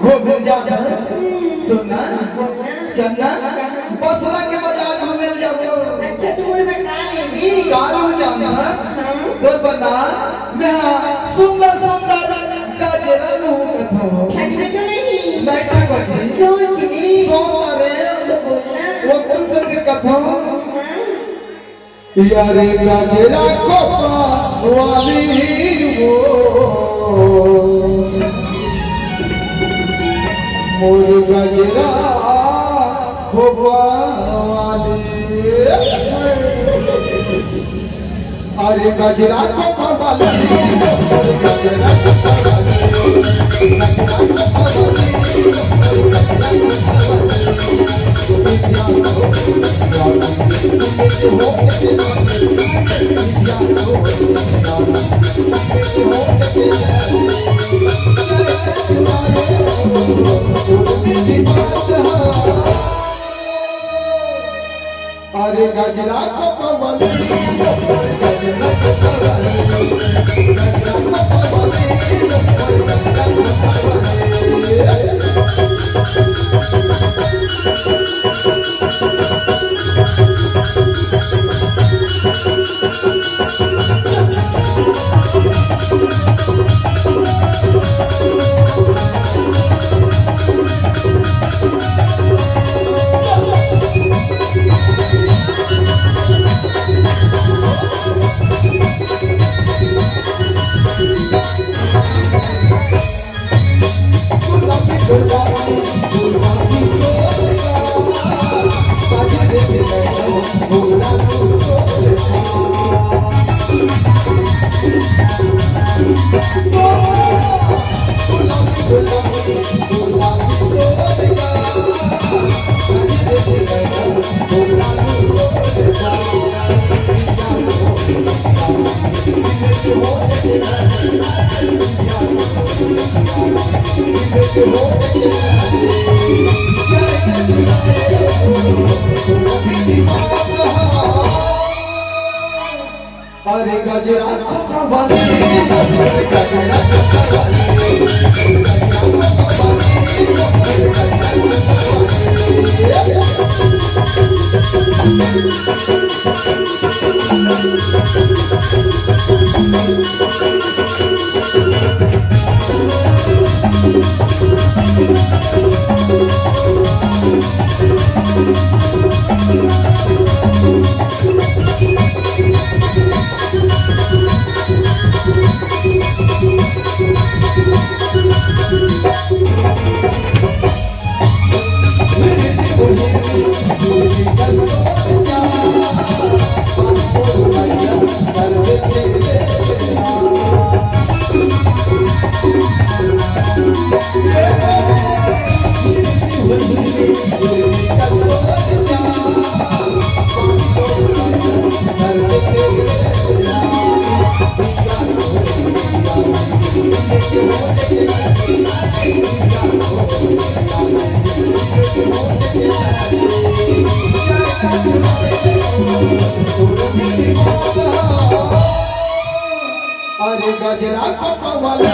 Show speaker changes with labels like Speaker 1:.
Speaker 1: घूम जा सुनना चलना बसरा के बाजार घूमे जाओ।
Speaker 2: अच्छा तू मुझे बता लेगी
Speaker 1: काल हो जाना तो बता मैं सुंदर सुंदर गजरा लूं कथो
Speaker 2: खजरे तो नहीं
Speaker 1: बैठा कर
Speaker 2: सोच ली
Speaker 1: सोता रे
Speaker 2: तो बोलना
Speaker 1: वो कौन से कथो यारे गजरा को वाली वो मोर गजरा को वाली अरे गजरा को वाली मोर गजरा को अरे गजरा को पवनी गजरा को अरे गजरा को वाली गजरा को अरे गजरा को वाली